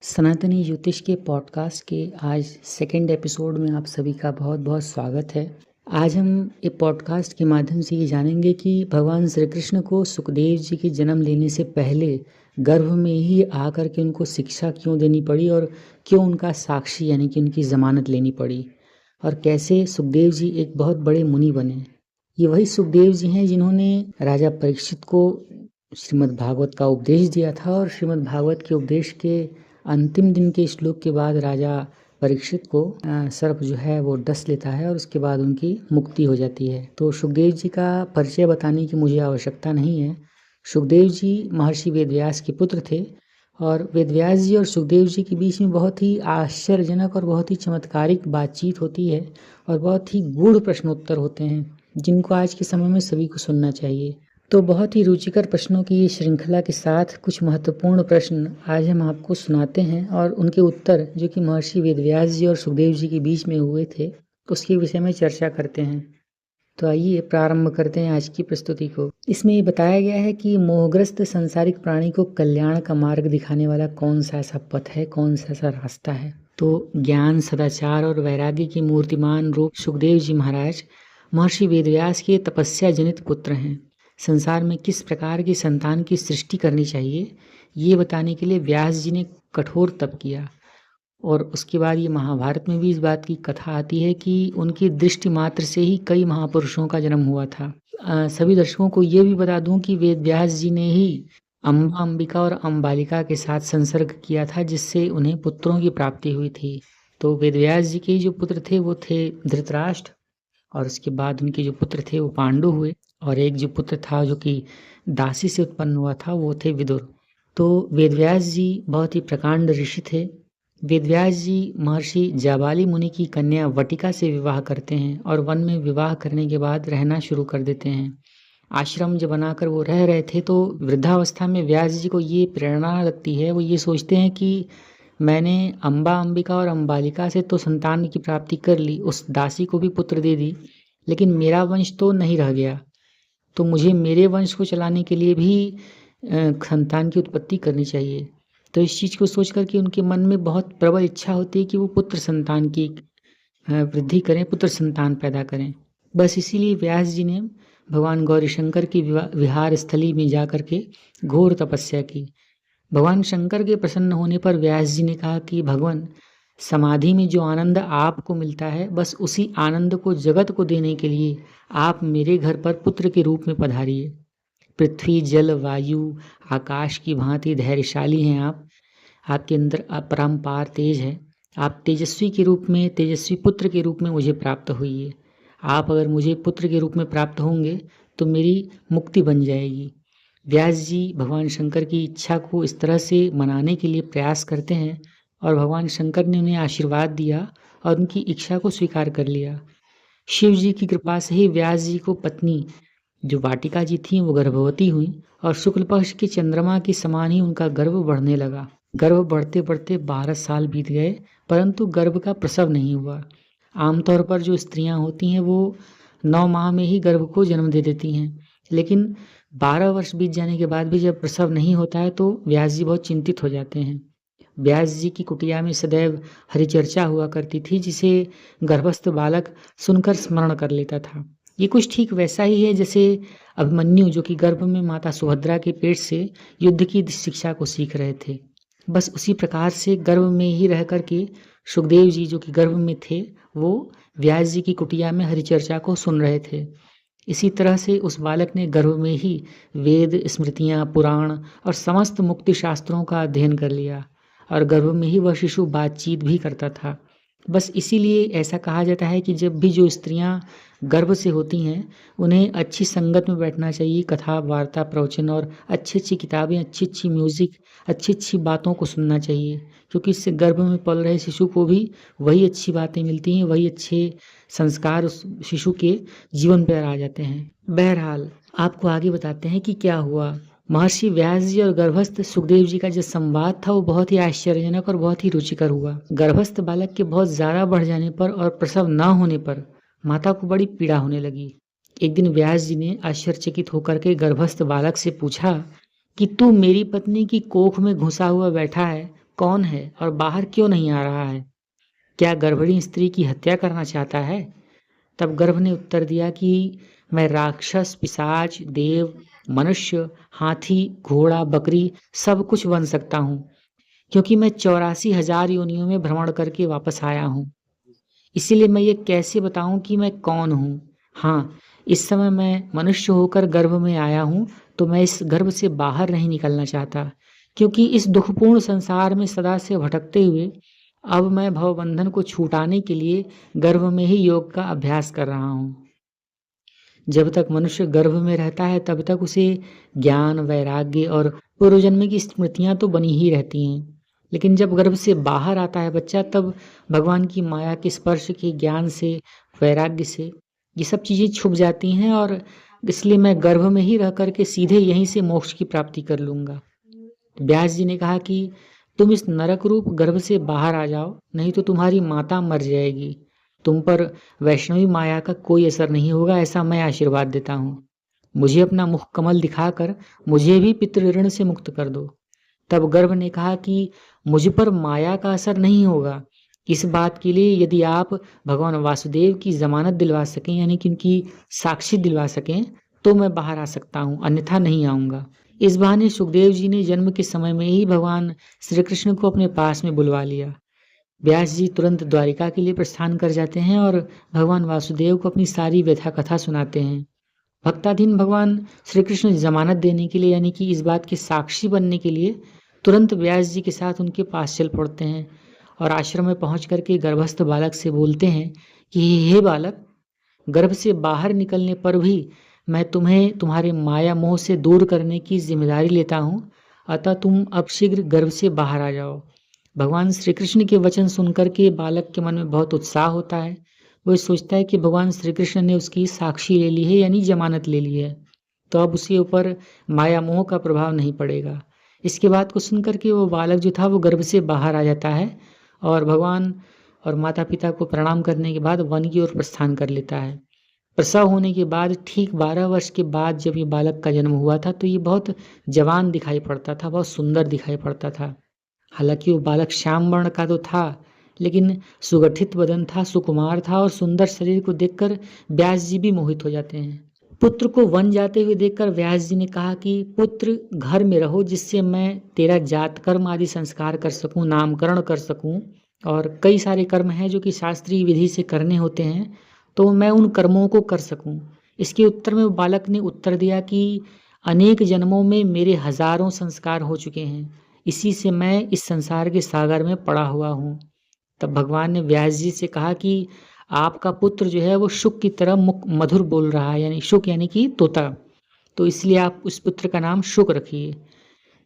सनातनी ज्योतिष के पॉडकास्ट के आज सेकंड एपिसोड में आप सभी का बहुत बहुत स्वागत है। आज हम एक पॉडकास्ट के माध्यम से ये जानेंगे कि भगवान श्री कृष्ण को सुखदेव जी के जन्म लेने से पहले गर्भ में ही आकर के उनको शिक्षा क्यों देनी पड़ी और क्यों उनका साक्षी यानी कि उनकी ज़मानत लेनी पड़ी और कैसे सुखदेव जी एक बहुत बड़े मुनि बने। ये वही सुखदेव जी हैं जिन्होंने राजा परीक्षित को श्रीमद् भागवत का उपदेश दिया था और श्रीमद् भागवत के उपदेश के अंतिम दिन के श्लोक के बाद राजा परीक्षित को सर्प जो है वो डस लेता है और उसके बाद उनकी मुक्ति हो जाती है। तो सुखदेव जी का परिचय बताने की मुझे आवश्यकता नहीं है। सुखदेव जी महर्षि वेदव्यास के पुत्र थे और वेदव्यास जी और सुखदेव जी के बीच में बहुत ही आश्चर्यजनक और बहुत ही चमत्कारिक बातचीत होती है और बहुत ही गूढ़ प्रश्नोत्तर होते हैं जिनको आज के समय में सभी को सुनना चाहिए। तो बहुत ही रुचिकर प्रश्नों की श्रृंखला के साथ कुछ महत्वपूर्ण प्रश्न आज हम आपको सुनाते हैं और उनके उत्तर जो कि महर्षि वेदव्यास जी और सुखदेव जी के बीच में हुए थे उसके विषय में चर्चा करते हैं। तो आइए प्रारंभ करते हैं आज की प्रस्तुति को। इसमें ये बताया गया है कि मोहग्रस्त सांसारिक प्राणी को कल्याण का मार्ग दिखाने वाला कौन सा ऐसा पथ है, कौन सा ऐसा रास्ता है। तो ज्ञान, सदाचार और वैराग्य की मूर्तिमान रूप सुखदेव जी महाराज महर्षि वेदव्यास के तपस्या जनित पुत्र हैं। संसार में किस प्रकार की संतान की सृष्टि करनी चाहिए ये बताने के लिए व्यास जी ने कठोर तप किया और उसके बाद ये महाभारत में भी इस बात की कथा आती है कि उनकी दृष्टि मात्र से ही कई महापुरुषों का जन्म हुआ था। सभी दर्शकों को ये भी बता दूं कि वेद व्यास जी ने ही अम्बा, अंबिका और अम्बालिका के साथ संसर्ग किया था जिससे उन्हें पुत्रों की प्राप्ति हुई थी। तो वेद व्यास जी के जो पुत्र थे वो थे धृतराष्ट्र और उसके बाद उनके जो पुत्र थे वो पांडु हुए और एक जो पुत्र था जो कि दासी से उत्पन्न हुआ था वो थे विदुर। तो वेदव्यास जी बहुत ही प्रकांड ऋषि थे। वेदव्यास जी महर्षि जाबाली मुनि की कन्या वटिका से विवाह करते हैं और वन में विवाह करने के बाद रहना शुरू कर देते हैं। आश्रम जब बनाकर वो रह रहे थे तो वृद्धावस्था में व्यास जी को ये प्रेरणा लगती है, वो ये सोचते हैं कि मैंने अम्बा, अंबिका और अम्बालिका से तो संतान की प्राप्ति कर ली, उस दासी को भी पुत्र दे दी, लेकिन मेरा वंश तो नहीं रह गया। तो मुझे मेरे वंश को चलाने के लिए भी संतान की उत्पत्ति करनी चाहिए। तो इस चीज़ को सोच कर के उनके मन में बहुत प्रबल इच्छा होती है कि वो पुत्र संतान की वृद्धि करें, पुत्र संतान पैदा करें। बस इसीलिए व्यास जी ने भगवान गौरी शंकर की विहार स्थली में जा कर के घोर तपस्या की। भगवान शंकर के प्रसन्न होने पर व्यास जी ने कहा कि भगवान, समाधि में जो आनंद आपको मिलता है बस उसी आनंद को जगत को देने के लिए आप मेरे घर पर पुत्र के रूप में पधारिए। पृथ्वी, जल, वायु, आकाश की भांति धैर्यशाली हैं आप, आपके अंदर अपरंपार तेज है। आप तेजस्वी के रूप में, तेजस्वी पुत्र के रूप में मुझे प्राप्त हुई। आप अगर मुझे पुत्र के रूप में प्राप्त होंगे तो मेरी मुक्ति बन जाएगी। व्यास जी भगवान शंकर की इच्छा को इस तरह से मनाने के लिए प्रयास करते हैं और भगवान शंकर ने उन्हें आशीर्वाद दिया और उनकी इच्छा को स्वीकार कर लिया। शिव जी की कृपा से ही व्यास जी को पत्नी जो वाटिका जी थी वो गर्भवती हुई और शुक्ल पक्ष के चंद्रमा के समान ही उनका गर्भ बढ़ने लगा। गर्भ बढ़ते बढ़ते 12 साल बीत गए परंतु गर्भ का प्रसव नहीं हुआ। आमतौर पर जो स्त्रियां होती हैं वो 9 माह में ही गर्भ को जन्म दे देती हैं, लेकिन 12 वर्ष बीत जाने के बाद भी जब प्रसव नहीं होता है तो व्यास जी बहुत चिंतित हो जाते हैं। व्यास जी की कुटिया में सदैव हरिचर्चा हुआ करती थी जिसे गर्भस्थ बालक सुनकर स्मरण कर लेता था। ये कुछ ठीक वैसा ही है जैसे अभिमन्यु जो कि गर्भ में माता सुभद्रा के पेट से युद्ध की शिक्षा को सीख रहे थे। बस उसी प्रकार से गर्भ में ही रह कर के सुखदेव जी जो कि गर्भ में थे वो व्यास जी की कुटिया में हरिचर्चा को सुन रहे थे। इसी तरह से उस बालक ने गर्भ में ही वेद, स्मृतियाँ, पुराण और समस्त मुक्ति शास्त्रों का अध्ययन कर लिया और गर्भ में ही वह शिशु बातचीत भी करता था। बस इसीलिए ऐसा कहा जाता है कि जब भी जो स्त्रियां गर्भ से होती हैं उन्हें अच्छी संगत में बैठना चाहिए, कथा, वार्ता, प्रवचन और अच्छी अच्छी किताबें, अच्छी अच्छी म्यूज़िक, अच्छी अच्छी बातों को सुनना चाहिए, क्योंकि इससे गर्भ में पल रहे शिशु को भी वही अच्छी बातें मिलती हैं, वही अच्छे संस्कार उस शिशु के जीवन पर आ जाते हैं। बहरहाल आपको आगे बताते हैं कि क्या हुआ। महर्षि व्यास जी और गर्भस्थ सुखदेव जी का जो संवाद था वो बहुत ही आश्चर्यजनक और बहुत ही रुचिकर हुआ। गर्भस्थ बालक के बहुत ज़्यादा बढ़ जाने पर और प्रसव न होने पर माता को बड़ी पीड़ा होने लगी। एक दिन व्यास जी ने आश्चर्यचकित होकर के गर्भस्थ बालक से पूछा कि तू मेरी पत्नी की कोख में घुसा हुआ बैठा है, कौन है और बाहर क्यों नहीं आ रहा है? क्या गर्भिणी स्त्री की हत्या करना चाहता है? तब गर्भ ने उत्तर दिया कि मैं राक्षस, पिशाच, देव, मनुष्य, हाथी, घोड़ा, बकरी सब कुछ बन सकता हूँ, क्योंकि मैं 84,000 योनियों में भ्रमण करके वापस आया हूँ। इसीलिए मैं ये कैसे बताऊं कि मैं कौन हूँ? हाँ, इस समय मैं मनुष्य होकर गर्भ में आया हूँ, तो मैं इस गर्भ से बाहर नहीं निकलना चाहता, क्योंकि इस दुखपूर्ण संसार में सदा से भटकते हुए अब मैं भवबंधन को छुटाने के लिए गर्भ में ही योग का अभ्यास कर रहा हूँ। जब तक मनुष्य गर्भ में रहता है तब तक उसे ज्ञान, वैराग्य और पूर्व जन्म की स्मृतियाँ तो बनी ही रहती हैं। लेकिन जब गर्भ से बाहर आता है बच्चा, तब भगवान की माया के स्पर्श के ज्ञान से, वैराग्य से ये सब चीज़ें छुप जाती हैं, और इसलिए मैं गर्भ में ही रह कर के सीधे यहीं से मोक्ष की प्राप्ति कर लूँगा। व्यास जी ने कहा कि तुम इस नरक रूप गर्भ से बाहर आ जाओ, नहीं तो तुम्हारी माता मर जाएगी। तुम पर वैष्णवी माया का कोई असर नहीं होगा, ऐसा मैं आशीर्वाद देता हूँ। मुझे अपना मुख कमल दिखाकर मुझे भी पितृ ऋण से मुक्त कर दो। तब गर्भ ने कहा कि मुझ पर माया का असर नहीं होगा। इस बात के लिए यदि आप भगवान वासुदेव की जमानत दिलवा सकें, यानी कि उनकी साक्षी दिलवा सकें, तो मैं बाहर आ सकता हूँ, अन्यथा नहीं आऊँगा। इस बहाने सुखदेव जी ने जन्म के समय में ही भगवान श्री कृष्ण को अपने पास में बुलवा लिया। व्यास जी तुरंत द्वारिका के लिए प्रस्थान कर जाते हैं और भगवान वासुदेव को अपनी सारी व्यथा कथा सुनाते हैं। भक्ताधीन भगवान श्री कृष्ण जमानत देने के लिए, यानी कि इस बात के साक्षी बनने के लिए, तुरंत व्यास जी के साथ उनके पास चल पड़ते हैं और आश्रम में पहुंच करके गर्भस्थ बालक से बोलते हैं कि हे बालक, गर्भ से बाहर निकलने पर भी मैं तुम्हें तुम्हारे माया मोह से दूर करने की जिम्मेदारी लेता हूँ, अतः तुम अब शीघ्र गर्भ से बाहर आ जाओ। भगवान श्री कृष्ण के वचन सुनकर के बालक के मन में बहुत उत्साह होता है। वो सोचता है कि भगवान श्री कृष्ण ने उसकी साक्षी ले ली है, यानी जमानत ले ली है, तो अब उसके ऊपर माया मोह का प्रभाव नहीं पड़ेगा। इसके बात को सुनकर के वो बालक जो था वो गर्भ से बाहर आ जाता है और भगवान और माता पिता को प्रणाम करने के बाद वन की ओर प्रस्थान कर लेता है। प्रसव होने के बाद ठीक 12 वर्ष के बाद जब ये बालक का जन्म हुआ था, तो ये बहुत जवान दिखाई पड़ता था, बहुत सुंदर दिखाई पड़ता था। हालांकि वो बालक श्याम वर्ण का तो था, लेकिन सुगठित बदन था, सुकुमार था, और सुंदर शरीर को देखकर व्यास जी भी मोहित हो जाते हैं। पुत्र को वन जाते हुए देखकर व्यास जी ने कहा कि पुत्र घर में रहो, जिससे मैं तेरा जात कर्म आदि संस्कार कर सकूं, नामकरण कर सकूं, और कई सारे कर्म हैं जो कि शास्त्रीय विधि से करने होते हैं, तो मैं उन कर्मों को कर सकूं। इसके उत्तर में बालक ने उत्तर दिया कि अनेक जन्मों में मेरे हजारों संस्कार हो चुके हैं, इसी से मैं इस संसार के सागर में पड़ा हुआ हूँ। तब भगवान ने व्यास जी से कहा कि आपका पुत्र जो है वो शुक की तरह मधुर बोल रहा है, यानी शुक यानी कि तोता, तो इसलिए आप उस पुत्र का नाम शुक रखिए।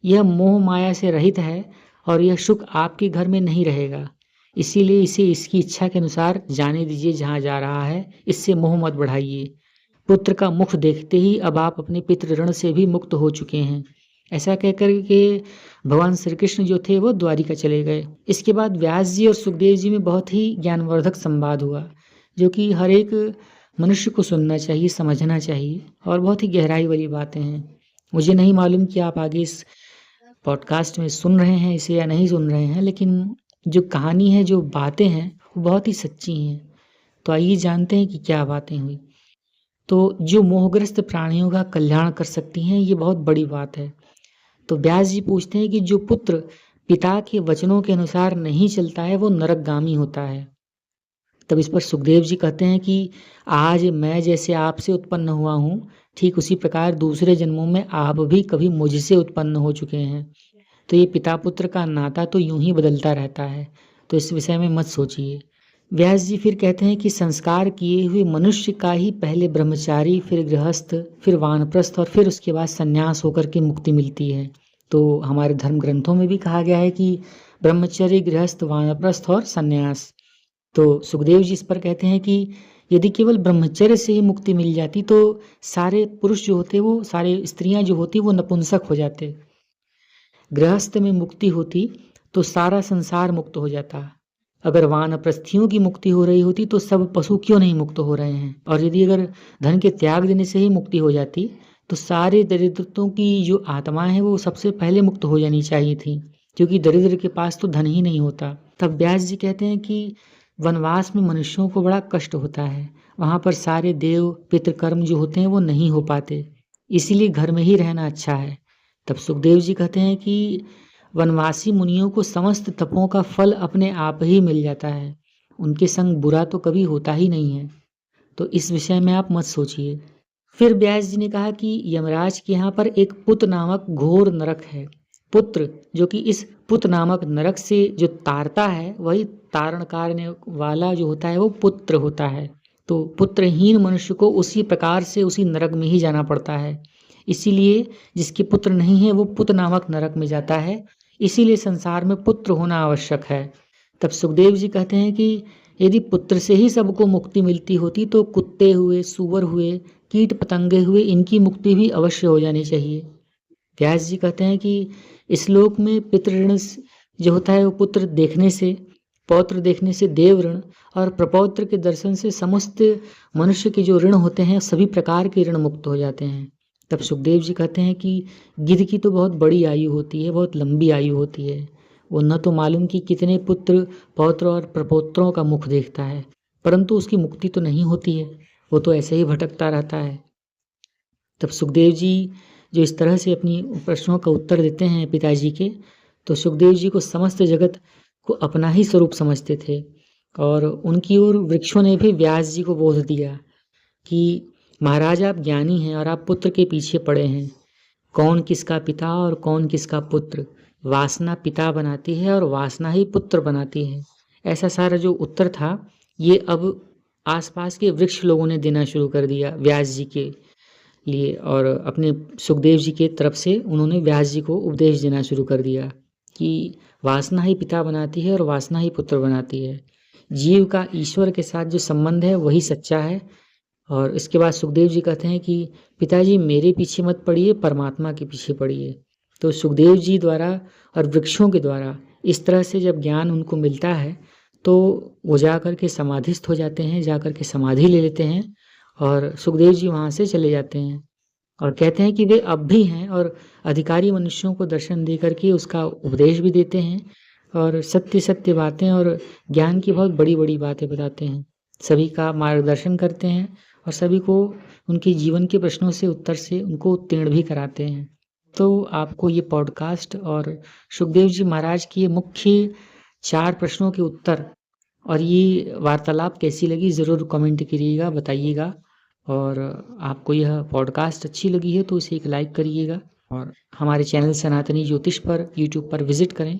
यह मोह माया से रहित है और यह शुक आपके घर में नहीं रहेगा, इसीलिए इसे इसकी इच्छा के अनुसार जाने दीजिए जहाँ जा रहा है, इससे मोह मत बढ़ाइए। पुत्र का मुख देखते ही अब आप अपने पितृ ऋण से भी मुक्त हो चुके हैं। ऐसा कहकर के भगवान श्री कृष्ण जो थे वो द्वारिका चले गए। इसके बाद व्यास जी और सुखदेव जी में बहुत ही ज्ञानवर्धक संवाद हुआ, जो कि हर एक मनुष्य को सुनना चाहिए, समझना चाहिए, और बहुत ही गहराई वाली बातें हैं। मुझे नहीं मालूम कि आप आगे इस पॉडकास्ट में सुन रहे हैं इसे या नहीं सुन रहे हैं, लेकिन जो कहानी है, जो बातें हैं, वो बहुत ही सच्ची हैं। तो आइए जानते हैं कि क्या बातें हुई। तो जो मोहग्रस्त प्राणियों का कल्याण कर सकती हैं, ये बहुत बड़ी बात है। तो व्यास जी पूछते हैं कि जो पुत्र पिता के वचनों के अनुसार नहीं चलता है वो नरकगामी होता है। तब इस पर सुखदेव जी कहते हैं कि आज मैं जैसे आपसे उत्पन्न हुआ हूँ, ठीक उसी प्रकार दूसरे जन्मों में आप भी कभी मुझसे उत्पन्न हो चुके हैं। तो ये पिता पुत्र का नाता तो यूं ही बदलता रहता है, तो इस विषय में मत सोचिए। व्यास जी फिर कहते हैं कि संस्कार किए हुए मनुष्य का ही पहले ब्रह्मचारी, फिर गृहस्थ, फिर वानप्रस्थ, और फिर उसके बाद संन्यास होकर के मुक्ति मिलती है। तो हमारे धर्म ग्रंथों में भी कहा गया है कि ब्रह्मचर्य, गृहस्थ, वानप्रस्थ और संन्यास। तो सुखदेव जी इस पर कहते हैं कि यदि केवल ब्रह्मचर्य से ही मुक्ति मिल जाती तो सारे पुरुष जो होते, वो सारे स्त्रियां जो होती वो नपुंसक हो जाते। गृहस्थ में मुक्ति होती तो सारा संसार मुक्त हो जाता। अगर वानप्रस्थियों की मुक्ति हो रही होती तो सब पशु क्यों नहीं मुक्त हो रहे हैं। और यदि अगर धन के त्याग देने से ही मुक्ति हो जाती तो सारे दरिद्रतों की जो आत्माएं हैं वो सबसे पहले मुक्त हो जानी चाहिए थी। क्योंकि दरिद्र के पास तो धन ही नहीं होता। तब व्यास जी कहते हैं कि वनवास में मनुष्यों को बड़ा कष्ट होता है, वहाँ पर सारे देव पितृकर्म जो होते हैं वो नहीं हो पाते, इसीलिए घर में ही रहना अच्छा है। तब सुखदेव जी कहते हैं कि वनवासी मुनियों को समस्त तपों का फल अपने आप ही मिल जाता है, उनके संग बुरा तो कभी होता ही नहीं है, तो इस विषय में आप मत सोचिए। फिर व्यास जी ने कहा कि यमराज के यहाँ पर एक पुत नामक घोर नरक है। पुत्र, जो कि इस पुत नामक नरक से जो तारता है, वही तारण करने वाला जो होता है वो पुत्र होता है। तो पुत्रहीन मनुष्य को उसी प्रकार से उसी नरक में ही जाना पड़ता है। इसीलिए जिसके पुत्र नहीं है वो पुत नामक नरक में जाता है। इसीलिए संसार में पुत्र होना आवश्यक है। तब सुखदेव जी कहते हैं कि यदि पुत्र से ही सबको मुक्ति मिलती होती तो कुत्ते हुए, सूअर हुए, कीट पतंगे हुए, इनकी मुक्ति भी अवश्य हो जानी चाहिए। व्यास जी कहते हैं कि इस लोक में पितृऋण जो होता है वो पुत्र देखने से, पौत्र देखने से देव ऋण, और प्रपौत्र के दर्शन से समस्त मनुष्य के जो ऋण होते हैं सभी प्रकार के ऋण मुक्त हो जाते हैं। तब सुखदेव जी कहते हैं कि गिद्ध की तो बहुत बड़ी आयु होती है, बहुत लंबी आयु होती है, वो न तो मालूम कि कितने पुत्र, पौत्र और प्रपौत्रों का मुख देखता है, परंतु उसकी मुक्ति तो नहीं होती है, वो तो ऐसे ही भटकता रहता है। तब सुखदेव जी जो इस तरह से अपनी प्रश्नों का उत्तर देते हैं पिताजी के, तो सुखदेव जी को समस्त जगत को अपना ही स्वरूप समझते थे, और उनकी ओर वृक्षों ने भी व्यास जी को बोध दिया कि महाराज आप ज्ञानी हैं और आप पुत्र के पीछे पड़े हैं। कौन किसका पिता और कौन किसका पुत्र, वासना पिता बनाती है और वासना ही पुत्र बनाती है। ऐसा सारा जो उत्तर था ये अब आसपास के वृक्ष लोगों ने देना शुरू कर दिया व्यास जी के लिए, और अपने सुखदेव जी के तरफ से उन्होंने व्यास जी को उपदेश देना शुरू कर दिया कि वासना ही पिता बनाती है और वासना ही पुत्र बनाती है। जीव का ईश्वर के साथ जो संबंध है वही सच्चा है। और इसके बाद सुखदेव जी कहते हैं कि पिताजी मेरे पीछे मत पड़िए, परमात्मा के पीछे पड़िए। तो सुखदेव जी द्वारा और वृक्षों के द्वारा इस तरह से जब ज्ञान उनको मिलता है तो वो जा कर के समाधिस्थ हो जाते हैं, जा कर के समाधि ले लेते हैं, और सुखदेव जी वहाँ से चले जाते हैं और कहते हैं कि वे अब भी हैं और अधिकारी मनुष्यों को दर्शन दे करके उसका उपदेश भी देते हैं और सत्य सत्य बातें और ज्ञान की बहुत बड़ी बड़ी बातें बताते हैं, सभी का मार्गदर्शन करते हैं और सभी को उनके जीवन के प्रश्नों से उत्तर से उनको उत्तीर्ण भी कराते हैं। तो आपको ये पॉडकास्ट और सुखदेव जी महाराज की ये मुख्य 4 प्रश्नों के उत्तर और ये वार्तालाप कैसी लगी ज़रूर कमेंट करिएगा, बताइएगा। और आपको यह पॉडकास्ट अच्छी लगी है तो इसे एक लाइक करिएगा और हमारे चैनल सनातनी ज्योतिष पर यूट्यूब पर विज़िट करें।